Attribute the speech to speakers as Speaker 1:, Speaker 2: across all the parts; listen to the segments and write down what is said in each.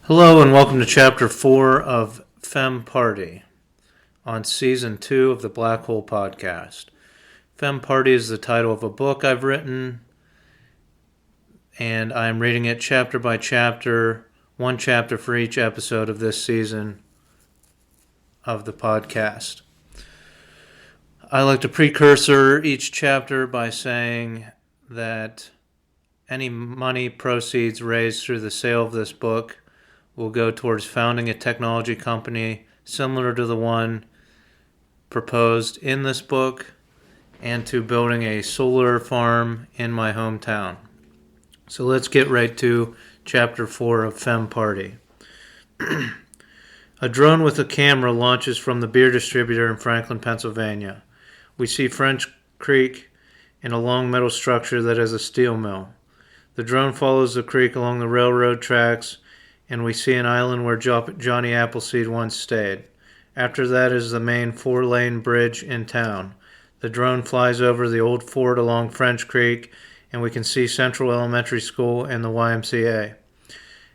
Speaker 1: Hello and welcome to Chapter 4 of Femme Party on Season 2 of the Black Hole Podcast. Femme Party is the title of a book I've written, and I'm reading it chapter by chapter, one chapter for each episode of this season of the podcast. I like to precursor each chapter by saying that any money proceeds raised through the sale of this book will go towards founding a technology company similar to the one proposed in this book and to building a solar farm in my hometown. So let's get right to Chapter 4 of Femme Party. A drone with a camera launches from the beer distributor in Franklin, Pennsylvania. We see French Creek and a long metal structure that is a steel mill. The drone follows the creek along the railroad tracks, and we see an island where Johnny Appleseed once stayed. After that is the main 4-lane bridge in town. The drone flies over the old fort along French Creek, and we can see Central Elementary School and the YMCA.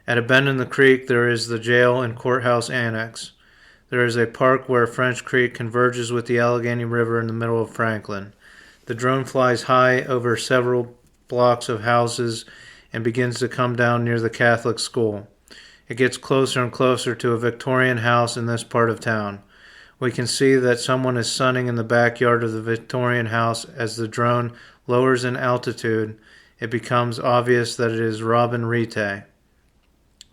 Speaker 1: At a bend in the creek, there is the jail and courthouse annex. There is a park where French Creek converges with the Allegheny River in the middle of Franklin. The drone flies high over several blocks of houses and begins to come down near the Catholic school. It gets closer and closer to a Victorian house in this part of town. We can see that someone is sunning in the backyard of the Victorian house. As the drone lowers in altitude, it becomes obvious that it is Robin Rite.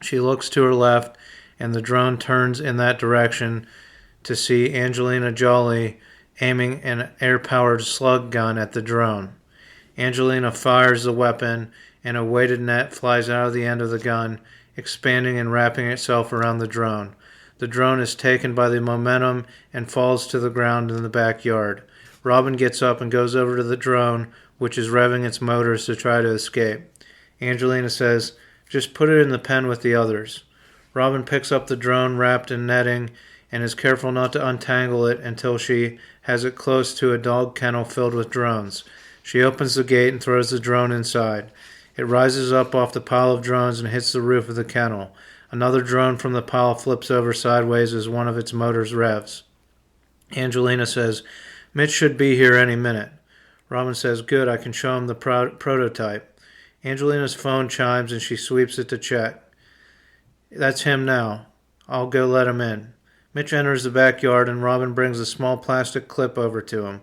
Speaker 1: She looks to her left, and the drone turns in that direction to see Angelina Jolie aiming an air-powered slug gun at the drone. Angelina fires the weapon, and a weighted net flies out of the end of the gun, expanding and wrapping itself around the drone. The drone is taken by the momentum and falls to the ground in the backyard. Robin gets up and goes over to the drone, which is revving its motors to try to escape. Angelina says, "Just put it in the pen with the others." Robin picks up the drone wrapped in netting and is careful not to untangle it until she has it close to a dog kennel filled with drones. She opens the gate and throws the drone inside. It rises up off the pile of drones and hits the roof of the kennel. Another drone from the pile flips over sideways as one of its motors revs. Angelina says, "Mitch should be here any minute." Robin says, "Good, I can show him the prototype." Angelina's phone chimes and she sweeps it to check. "That's him now. I'll go let him in." Mitch enters the backyard and Robin brings a small plastic clip over to him.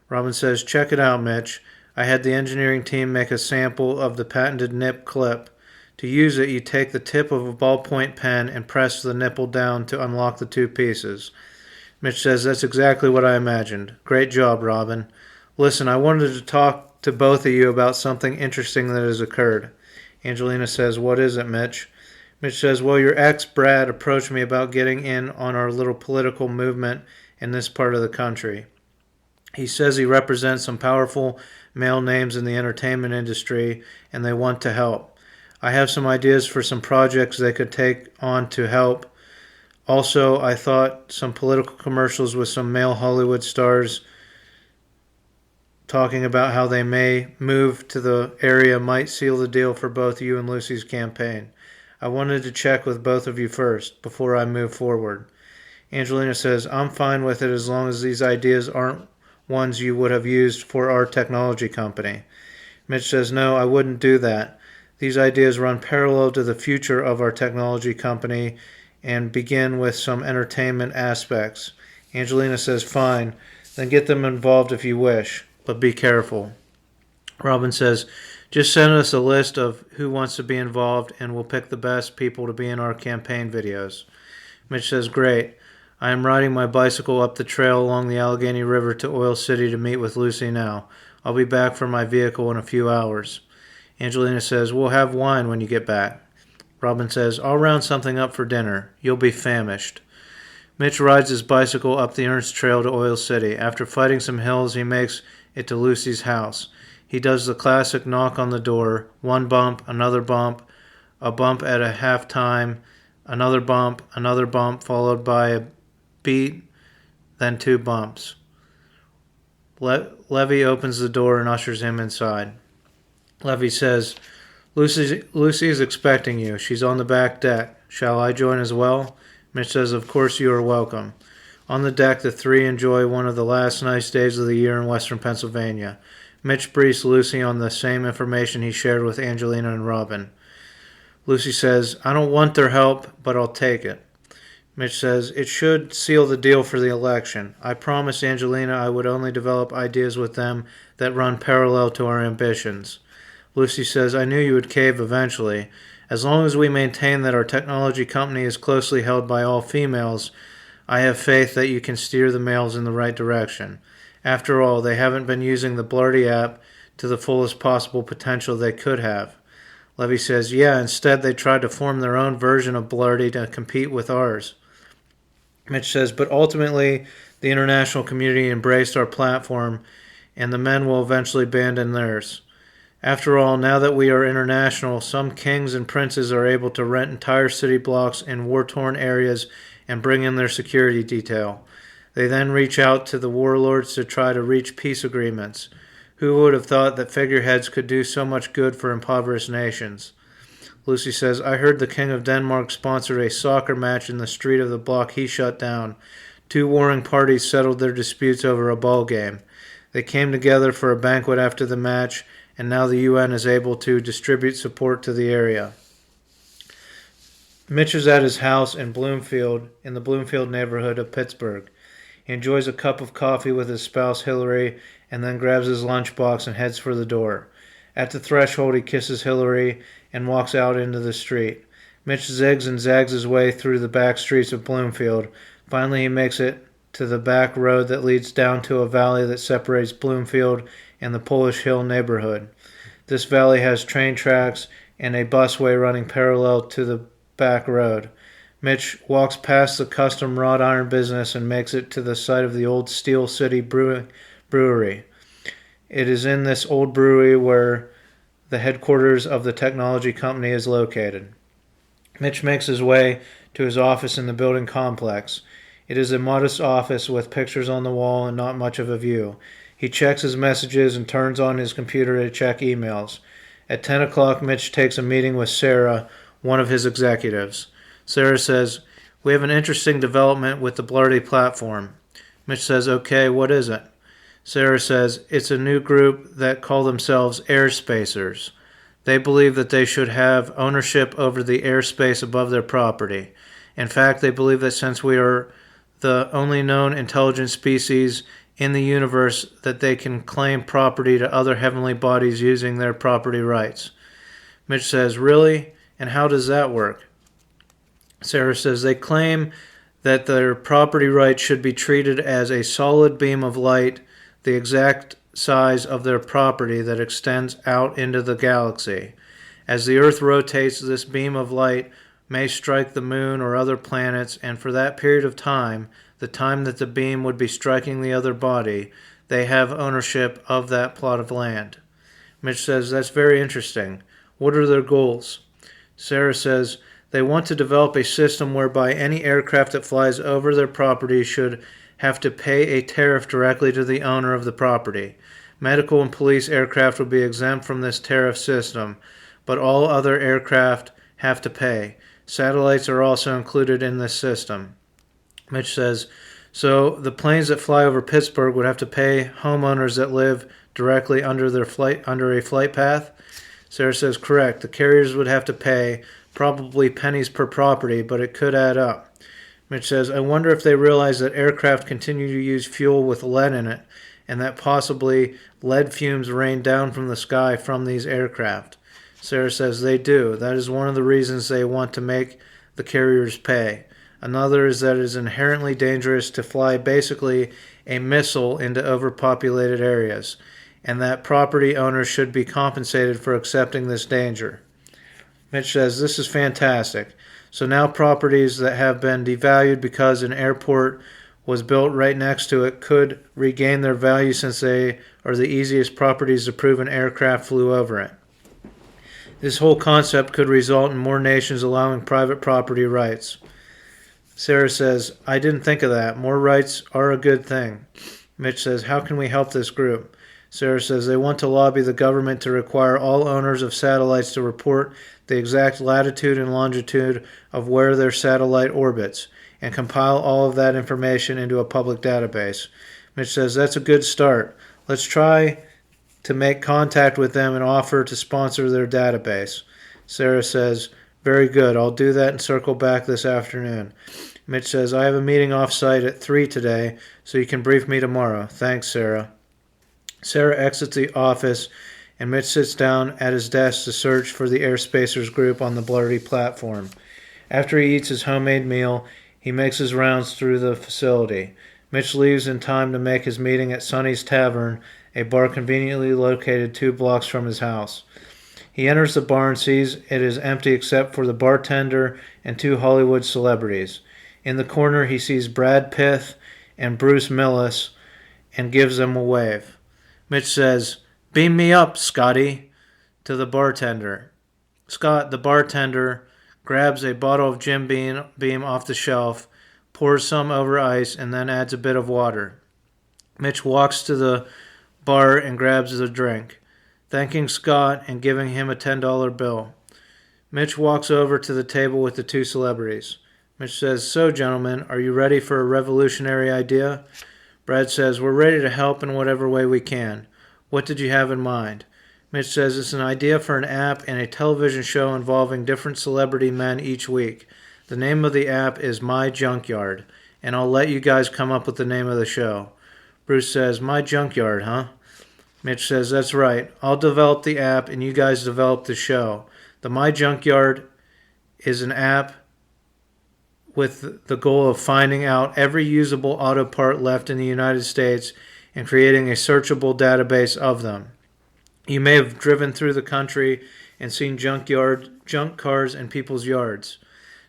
Speaker 1: Robin says, "Check it out, Mitch. I had the engineering team make a sample of the patented nip clip. To use it, you take the tip of a ballpoint pen and press the nipple down to unlock the two pieces." Mitch says, "That's exactly what I imagined. Great job, Robin. Listen, I wanted to talk to both of you about something interesting that has occurred." Angelina says, "What is it, Mitch?" Mitch says, "Well, your ex, Brad, approached me about getting in on our little political movement in this part of the country. He says he represents some powerful male names in the entertainment industry, and they want to help. I have some ideas for some projects they could take on to help. Also, I thought some political commercials with some male Hollywood stars talking about how they may move to the area might seal the deal for both you and Lucy's campaign. I wanted to check with both of you first, before I move forward." Angelina says, "I'm fine with it as long as these ideas aren't ones you would have used for our technology company." Mitch says, "No, I wouldn't do that. These ideas run parallel to the future of our technology company and begin with some entertainment aspects." Angelina says, "Fine, then get them involved if you wish, but be careful." Robin says, "Just send us a list of who wants to be involved and we'll pick the best people to be in our campaign videos." Mitch says, "Great. I am riding my bicycle up the trail along the Allegheny River to Oil City to meet with Lucy now. I'll be back for my vehicle in a few hours." Angelina says, "We'll have wine when you get back." Robin says, "I'll round something up for dinner. You'll be famished." Mitch rides his bicycle up the Ernst Trail to Oil City. After fighting some hills, he makes it to Lucy's house. He does the classic knock on the door, one bump, another bump, a bump at a half time, another bump, followed by a beat, then two bumps. Levy opens the door and ushers him inside. Levy says, Lucy is expecting you. She's on the back deck." Shall I join as well? Mitch says, of course you are welcome. On the deck, the three enjoy one of the last nice days of the year in western Pennsylvania. Mitch briefs Lucy on the same information he shared with Angelina and Robin. Lucy says, I don't want their help, but I'll take it. Mitch says, it should seal the deal for the election. I promised Angelina I would only develop ideas with them that run parallel to our ambitions. Lucy says, I knew you would cave eventually. As long as we maintain that our technology company is closely held by all females, I have faith that you can steer the males in the right direction. After all, they haven't been using the Blarty app to the fullest possible potential they could have. Levy says, yeah, instead they tried to form their own version of Blarty to compete with ours. Mitch says, but ultimately the international community embraced our platform and the men will eventually abandon theirs. After all, now that we are international, some kings and princes are able to rent entire city blocks in war-torn areas and bring in their security detail. They then reach out to the warlords to try to reach peace agreements. Who would have thought that figureheads could do so much good for impoverished nations? Lucy says, I heard the King of Denmark sponsored a soccer match in the street of the block he shut down. Two warring parties settled their disputes over a ball game. They came together for a banquet after the match, and now the UN is able to distribute support to the area. Mitch is at his house in Bloomfield, in the Bloomfield neighborhood of Pittsburgh. He enjoys a cup of coffee with his spouse Hillary and then grabs his lunchbox and heads for the door. At the threshold, he kisses Hillary and walks out into the street. Mitch zigs and zags his way through the back streets of Bloomfield. Finally, he makes it to the back road that leads down to a valley that separates Bloomfield and the Polish Hill neighborhood. This valley has train tracks and a busway running parallel to the back road. Mitch walks past the custom wrought iron business and makes it to the site of the old Steel City Brewery. It is in this old brewery where the headquarters of the technology company is located. Mitch makes his way to his office in the building complex. It is a modest office with pictures on the wall and not much of a view. He checks his messages and turns on his computer to check emails. At 10 o'clock, Mitch takes a meeting with Sarah, one of his executives. Sarah says, we have an interesting development with the Blarty platform. Mitch says, okay, what is it? Sarah says, it's a new group that call themselves airspacers. They believe that they should have ownership over the airspace above their property. In fact, they believe that since we are the only known intelligent species in the universe, that they can claim property to other heavenly bodies using their property rights. Mitch says, really? And how does that work? Sarah says, they claim that their property rights should be treated as a solid beam of light, the exact size of their property that extends out into the galaxy. As the Earth rotates, this beam of light may strike the moon or other planets, and for that period of time, the time that the beam would be striking the other body, they have ownership of that plot of land. Mitch says, that's very interesting. What are their goals? Sarah says, they want to develop a system whereby any aircraft that flies over their property should have to pay a tariff directly to the owner of the property. Medical and police aircraft will be exempt from this tariff system, but all other aircraft have to pay. Satellites are also included in this system. Mitch says, so the planes that fly over Pittsburgh would have to pay homeowners that live directly under a flight path? Sarah says, correct. The carriers would have to pay probably pennies per property, but it could add up. Mitch says, I wonder if they realize that aircraft continue to use fuel with lead in it, and that possibly lead fumes rain down from the sky from these aircraft. Sarah says, they do. That is one of the reasons they want to make the carriers pay. Another is that it is inherently dangerous to fly basically a missile into overpopulated areas, and that property owners should be compensated for accepting this danger. Mitch says, this is fantastic. So now properties that have been devalued because an airport was built right next to it could regain their value since they are the easiest properties to prove an aircraft flew over it. This whole concept could result in more nations allowing private property rights. Sarah says, I didn't think of that. More rights are a good thing. Mitch says, how can we help this group? Sarah says, they want to lobby the government to require all owners of satellites to report the exact latitude and longitude of where their satellite orbits, and compile all of that information into a public database. Mitch says, that's a good start. Let's try to make contact with them and offer to sponsor their database. Sarah says, very good. I'll do that and circle back this afternoon. Mitch says, I have a meeting off-site at 3 today, so you can brief me tomorrow. Thanks, Sarah. Sarah exits the office, and Mitch sits down at his desk to search for the Airspacers group on the Blarty platform. After he eats his homemade meal, he makes his rounds through the facility. Mitch leaves in time to make his meeting at Sonny's Tavern, a bar conveniently located 2 blocks from his house. He enters the bar and sees it is empty except for the bartender and 2 Hollywood celebrities. In the corner, he sees Brad Pitt and Bruce Willis and gives them a wave. Mitch says, beam me up, Scotty, to the bartender. Scott, the bartender, grabs a bottle of Jim Beam off the shelf, pours some over ice, and then adds a bit of water. Mitch walks to the bar and grabs the drink, thanking Scott and giving him a $10 bill. Mitch walks over to the table with the 2 celebrities. Mitch says, so, gentlemen, are you ready for a revolutionary idea? Brad says, we're ready to help in whatever way we can. What did you have in mind? Mitch says, it's an idea for an app and a television show involving different celebrity men each week. The name of the app is My Junkyard, and I'll let you guys come up with the name of the show. Bruce says, My Junkyard, huh? Mitch says, that's right. I'll develop the app and you guys develop the show. The My Junkyard is an app with the goal of finding out every usable auto part left in the United States and creating a searchable database of them. You may have driven through the country and seen junk cars in people's yards.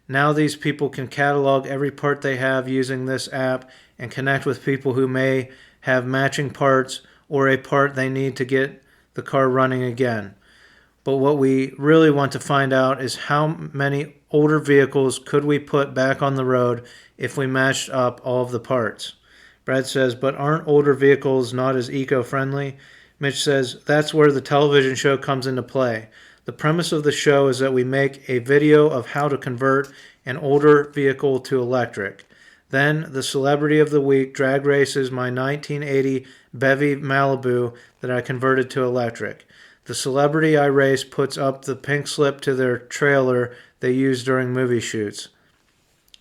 Speaker 1: Now these people can catalog every part they have using this app and connect with people who may have matching parts or a part they need to get the car running again. But what we really want to find out is how many older vehicles could we put back on the road if we matched up all of the parts. Brad says, but aren't older vehicles not as eco-friendly? Mitch says, that's where the television show comes into play. The premise of the show is that we make a video of how to convert an older vehicle to electric. Then, the celebrity of the week drag races my 1980 Bevy Malibu that I converted to electric. The celebrity I race puts up the pink slip to their trailer they use during movie shoots.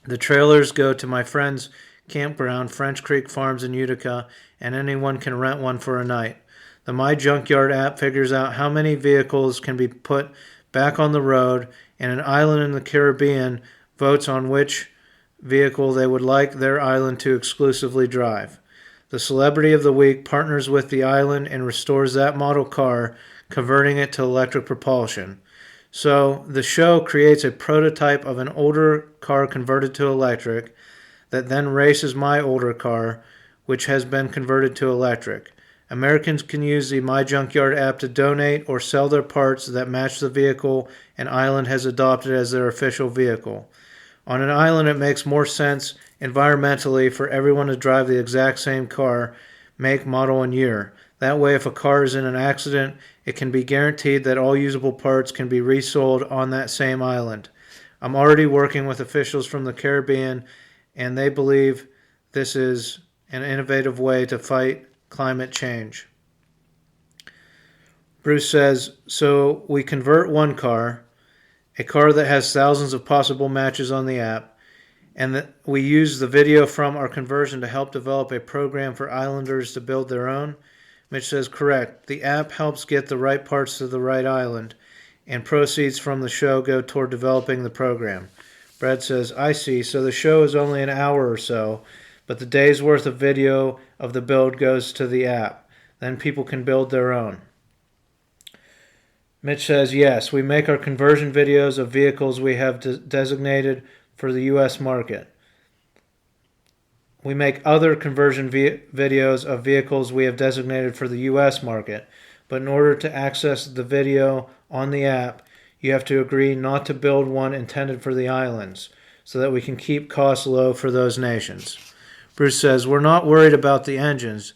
Speaker 1: The trailers go to my friend's campground, French Creek Farms in Utica, and anyone can rent one for a night. The My Junkyard app figures out how many vehicles can be put back on the road, and an island in the Caribbean votes on which vehicle they would like their island to exclusively drive. The celebrity of the week partners with the island and restores that model car, converting it to electric propulsion. So the show creates a prototype of an older car converted to electric that then races my older car, which has been converted to electric. Americans can use the My Junkyard app to donate or sell their parts that match the vehicle an island has adopted as their official vehicle. On an island, it makes more sense environmentally for everyone to drive the exact same car, make, model, and year. That way, if a car is in an accident, it can be guaranteed that all usable parts can be resold on that same island. I'm already working with officials from the Caribbean, and they believe this is an innovative way to fight climate change. Bruce says, so we convert one car, a car that has thousands of possible matches on the app, and that we use the video from our conversion to help develop a program for islanders to build their own. Mitch says, correct. The app helps get the right parts to the right island, and proceeds from the show go toward developing the program. Brad says, I see. So the show is only an hour or so, but the day's worth of video of the build goes to the app. Then people can build their own. Mitch says, yes, we make our conversion videos of vehicles we have designated for the U.S. market. We make other conversion videos of vehicles we have designated for the U.S. market, but in order to access the video on the app, you have to agree not to build one intended for the islands, so that we can keep costs low for those nations. Bruce says, we're not worried about the engines.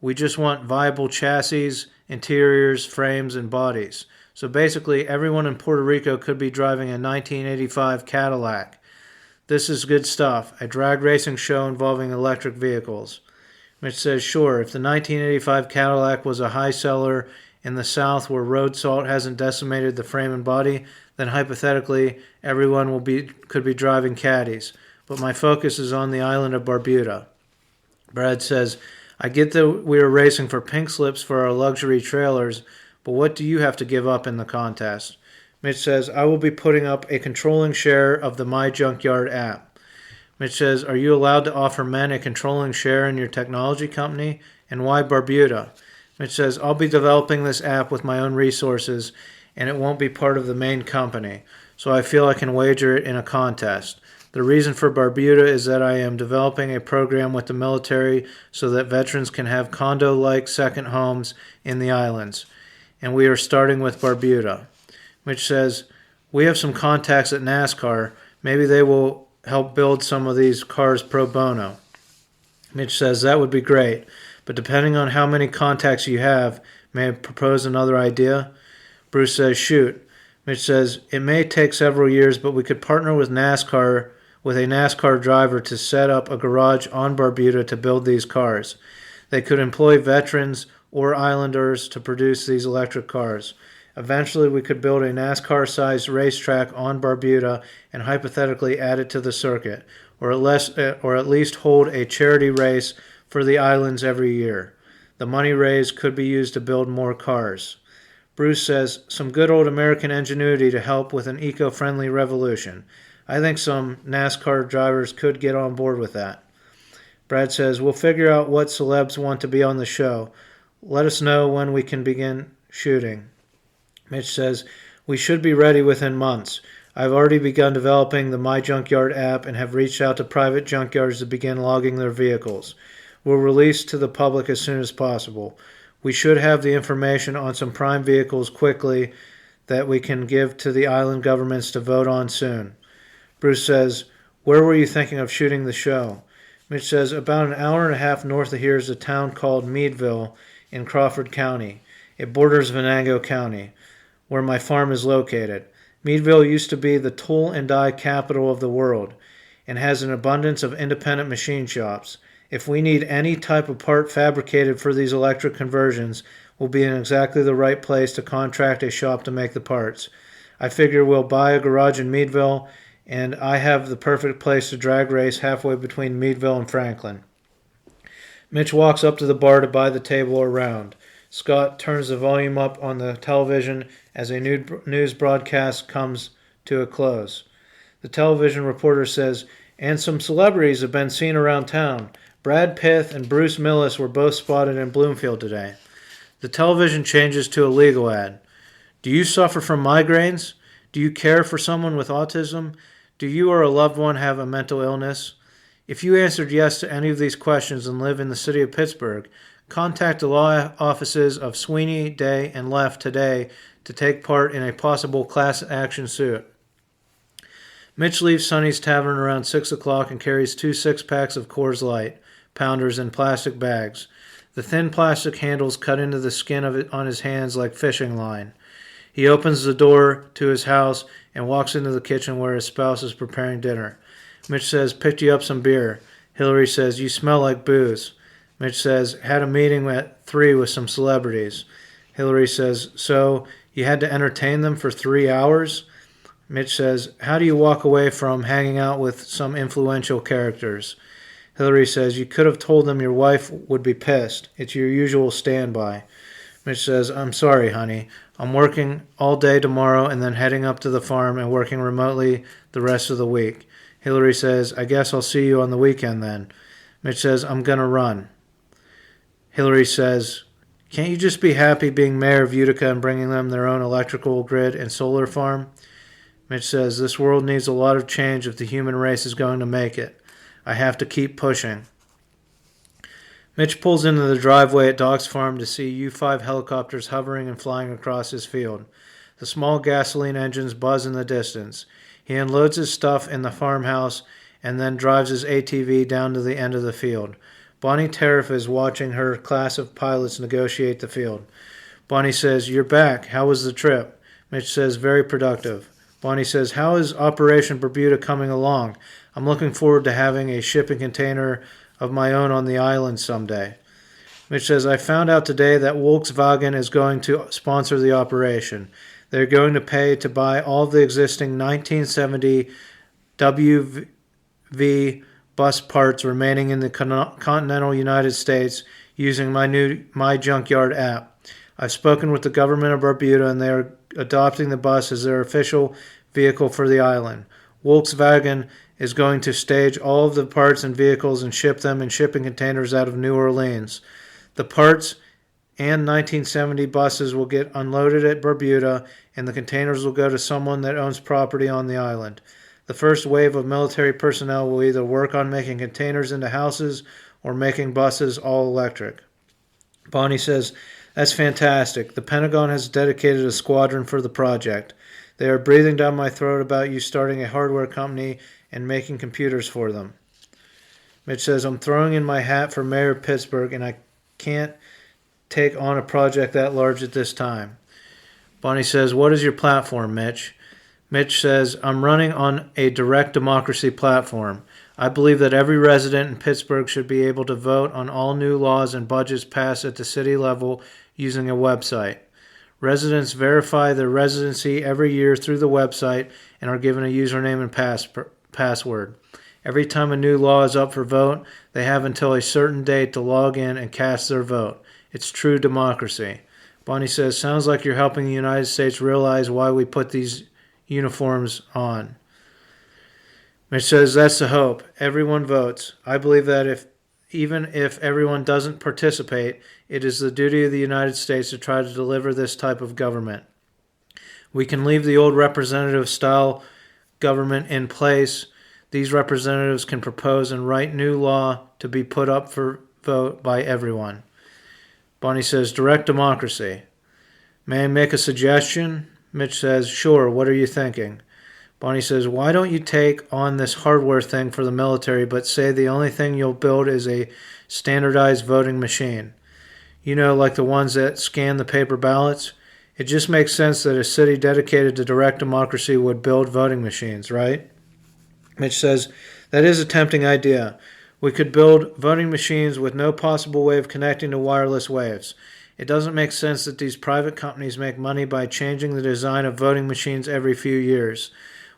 Speaker 1: We just want viable chassis, interiors, frames, and bodies. So basically, everyone in Puerto Rico could be driving a 1985 Cadillac. This is good stuff. A drag racing show involving electric vehicles. Mitch says, sure, if the 1985 Cadillac was a high seller in the South where road salt hasn't decimated the frame and body, then hypothetically, everyone could be driving caddies. But my focus is on the island of Barbuda. Brad says, I get that we are racing for pink slips for our luxury trailers, but what do you have to give up in the contest? Mitch says, I will be putting up a controlling share of the My Junkyard app. Mitch says, are you allowed to offer men a controlling share in your technology company? And why Barbuda? Mitch says, I'll be developing this app with my own resources, and it won't be part of the main company, so I feel I can wager it in a contest. The reason for Barbuda is that I am developing a program with the military so that veterans can have condo-like second homes in the islands, and we are starting with Barbuda. Mitch says, we have some contacts at NASCAR. Maybe they will help build some of these cars pro bono. Mitch says, that would be great, but depending on how many contacts you have, may I propose another idea? Bruce says, shoot. Mitch says, it may take several years, but we could partner with a NASCAR driver to set up a garage on Barbuda to build these cars. They could employ veterans or islanders to produce these electric cars. Eventually, we could build a NASCAR-sized racetrack on Barbuda and hypothetically add it to the circuit, or at least hold a charity race for the islands every year. The money raised could be used to build more cars. Bruce says, some good old American ingenuity to help with an eco-friendly revolution. I think some NASCAR drivers could get on board with that. Brad says, we'll figure out what celebs want to be on the show. Let us know when we can begin shooting. Mitch says, we should be ready within months. I've already begun developing the My Junkyard app and have reached out to private junkyards to begin logging their vehicles. We'll release to the public as soon as possible. We should have the information on some prime vehicles quickly that we can give to the island governments to vote on soon. Bruce says, where were you thinking of shooting the show? Mitch says, about an hour and a half north of here is a town called Meadville in Crawford County. It borders Venango County, where my farm is located. Meadville used to be the tool and die capital of the world and has an abundance of independent machine shops. If we need any type of part fabricated for these electric conversions, we'll be in exactly the right place to contract a shop to make the parts. I figure we'll buy a garage in Meadville, and I have the perfect place to drag race halfway between Meadville and Franklin. Mitch walks up to the bar to buy the table around. Scott turns the volume up on the television as a news broadcast comes to a close. The television reporter says, and some celebrities have been seen around town. Brad Pitt and Bruce Willis were both spotted in Bloomfield today. The television changes to a legal ad. Do you suffer from migraines? Do you care for someone with autism? Do you or a loved one have a mental illness? If you answered yes to any of these questions and live in the city of Pittsburgh, contact the law offices of Sweeney, Day, and Leff today to take part in a possible class action suit. Mitch leaves Sonny's Tavern around 6 o'clock and carries 2 six-packs of Coors Light, pounders in plastic bags. The thin plastic handles cut into the skin on his hands like fishing line. He opens the door to his house and walks into the kitchen where his spouse is preparing dinner. Mitch says, picked you up some beer. Hillary says, you smell like booze. Mitch says, had a meeting at 3 with some celebrities. Hillary says, so you had to entertain them for 3 hours? Mitch says, how do you walk away from hanging out with some influential characters? Hillary says, you could have told them your wife would be pissed. It's your usual standby. Mitch says, I'm sorry, honey. I'm working all day tomorrow and then heading up to the farm and working remotely the rest of the week. Hillary says, I guess I'll see you on the weekend then. Mitch says, I'm going to run. Hillary says, can't you just be happy being mayor of Utica and bringing them their own electrical grid and solar farm? Mitch says, this world needs a lot of change if the human race is going to make it. I have to keep pushing. Mitch pulls into the driveway at Doc's farm to see U-5 helicopters hovering and flying across his field. The small gasoline engines buzz in the distance. He unloads his stuff in the farmhouse and then drives his ATV down to the end of the field. Bonnie Tariff is watching her class of pilots negotiate the field. Bonnie says, you're back. How was the trip? Mitch says, very productive. Bonnie says, how is Operation Bermuda coming along? I'm looking forward to having a shipping container of my own on the island someday. Mitch says, I found out today that Volkswagen is going to sponsor the operation. They're going to pay to buy all of the existing 1970 WV bus parts remaining in the continental United States using my new My Junkyard app. I've spoken with the government of Bermuda and they are adopting the bus as their official vehicle for the island. Volkswagen is going to stage all of the parts and vehicles and ship them in shipping containers out of New Orleans. The parts and 1970 buses will get unloaded at Bermuda and the containers will go to someone that owns property on the island. The first wave of military personnel will either work on making containers into houses or making buses all electric. Bonnie says, that's fantastic. The Pentagon has dedicated a squadron for the project. They are breathing down my throat about you starting a hardware company and making computers for them. Mitch says, I'm throwing in my hat for Mayor of Pittsburgh and I can't take on a project that large at this time. Bonnie says, what is your platform, Mitch? Mitch says, I'm running on a direct democracy platform. I believe that every resident in Pittsburgh should be able to vote on all new laws and budgets passed at the city level using a website. Residents verify their residency every year through the website and are given a username and password. Every time a new law is up for vote, they have until a certain date to log in and cast their vote. It's true democracy. Bonnie says, sounds like you're helping the United States realize why we put these uniforms on. Mitch says, that's the hope. Everyone votes. I believe that even if everyone doesn't participate, it is the duty of the United States to try to deliver this type of government. We can leave the old representative-style government in place. These representatives can propose and write new law to be put up for vote by everyone. Bonnie says, direct democracy. May I make a suggestion? Mitch says, sure, what are you thinking? Bonnie says, why don't you take on this hardware thing for the military, but say the only thing you'll build is a standardized voting machine? You know, like the ones that scan the paper ballots? It just makes sense that a city dedicated to direct democracy would build voting machines, right? Mitch says, that is a tempting idea. We could build voting machines with no possible way of connecting to wireless waves. It doesn't make sense that these private companies make money by changing the design of voting machines every few years.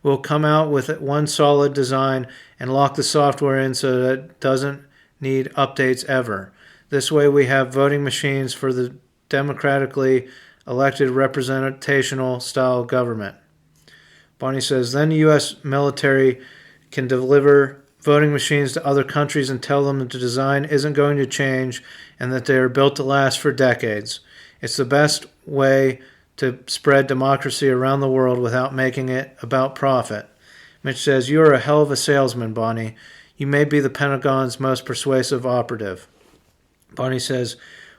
Speaker 1: We'll come out with one solid design and lock the software in so that it doesn't need updates ever. This way we have voting machines for the democratically elected representational style government. Bonnie says, then the U.S. military can deliver voting machines to other countries and tell them that the design isn't going to change and that they are built to last for decades. It's the best way to spread democracy around the world without making it about profit. Mitch says, you are a hell of a salesman, Bonnie. You may be the Pentagon's most persuasive operative. Bonnie says,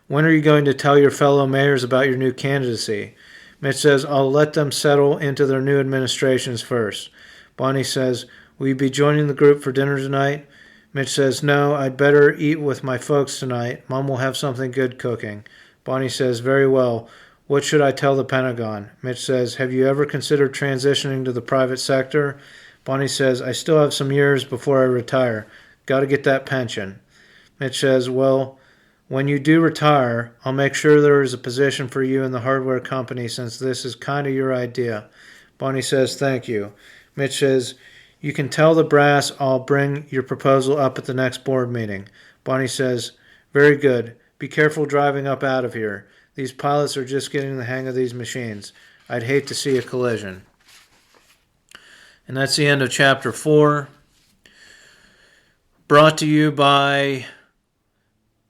Speaker 1: when are you going to tell your fellow mayors about your new candidacy? Mitch says, I'll let them settle into their new administrations first. Bonnie says, will you be joining the group for dinner tonight? Mitch says, no, I'd better eat with my folks tonight. Mom will have something good cooking. Bonnie says, very well. What should I tell the Pentagon? Mitch says, have you ever considered transitioning to the private sector? Bonnie says, I still have some years before I retire. Got to get that pension. Mitch says, well, when you do retire, I'll make sure there is a position for you in the hardware company since this is kind of your idea. Bonnie says, thank you. Mitch says, you can tell the brass I'll bring your proposal up at the next board meeting. Bonnie says, very good. Be careful driving up out of here. These pilots are just getting the hang of these machines. I'd hate to see a collision. And that's the end of Chapter 4. Brought to you by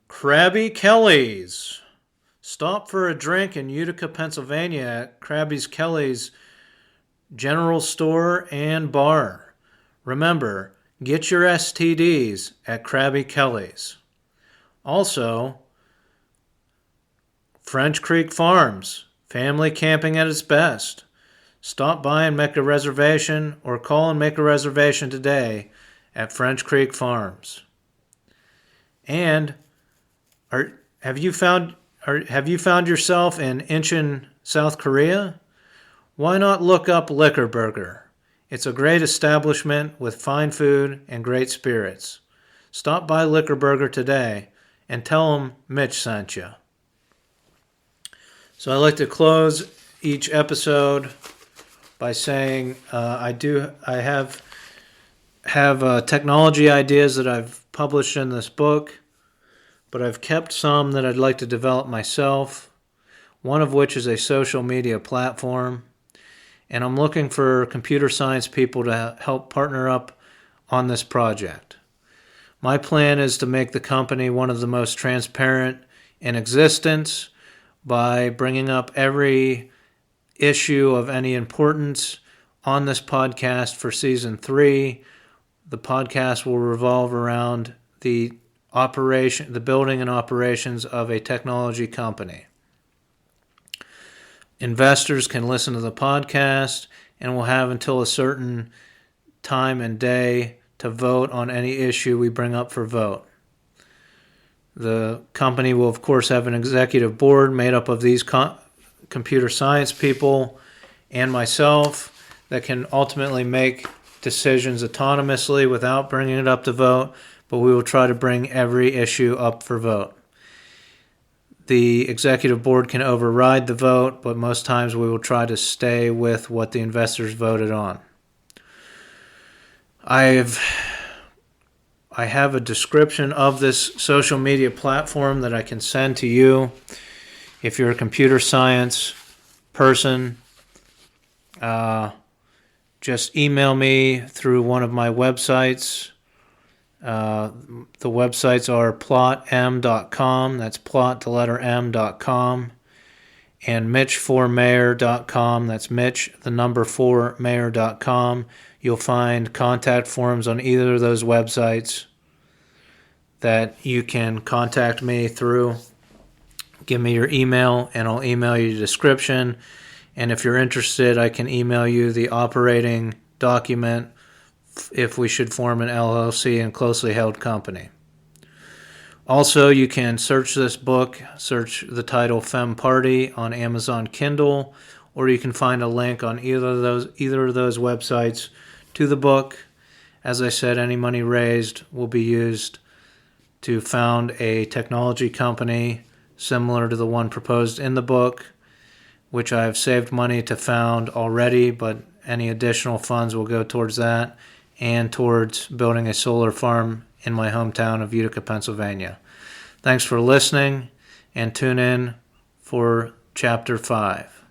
Speaker 1: Krabby Kelly's. Stop for a drink in Utica, Pennsylvania at Krabby Kelly's General Store and Bar. Remember, get your STDs at Krabby Kelly's. Also, French Creek Farms, family camping at its best. Stop by and make a reservation or call and make a reservation today at French Creek Farms. And have you found yourself in Incheon, South Korea? Why not look up Liquor Burger? It's a great establishment with fine food and great spirits. Stop by Liquor Burger today and tell them Mitch sent you. So I like to close each episode by saying I have technology ideas that I've published in this book, but I've kept some that I'd like to develop myself, one of which is a social media platform. And I'm looking for computer science people to help partner up on this project. My plan is to make the company one of the most transparent in existence by bringing up every issue of any importance on this podcast for season 3. The podcast will revolve around the building and operations of a technology company. Investors can listen to the podcast and will have until a certain time and day to vote on any issue we bring up for vote. The company will, of course, have an executive board made up of these computer science people and myself that can ultimately make decisions autonomously without bringing it up to vote, but we will try to bring every issue up for vote. The executive board can override the vote, but most times we will try to stay with what the investors voted on. I have a description of this social media platform that I can send to you. If you're a computer science person, just email me through one of my websites. The websites are plotm.com, that's plot the letter m.com, and mitch4mayor.com, that's Mitch, the number 4 mayor.com. You'll find contact forms on either of those websites that you can contact me through. Give me your email and I'll email you the description. And if you're interested, I can email you the operating document if we should form an LLC and closely held company. Also, you can search this book, search the title Femme Party on Amazon Kindle, or you can find a link on either of those websites to the book. As I said, any money raised will be used to found a technology company similar to the one proposed in the book, which I have saved money to found already, but any additional funds will go towards that and towards building a solar farm in my hometown of Utica, Pennsylvania. Thanks for listening, and tune in for Chapter 5.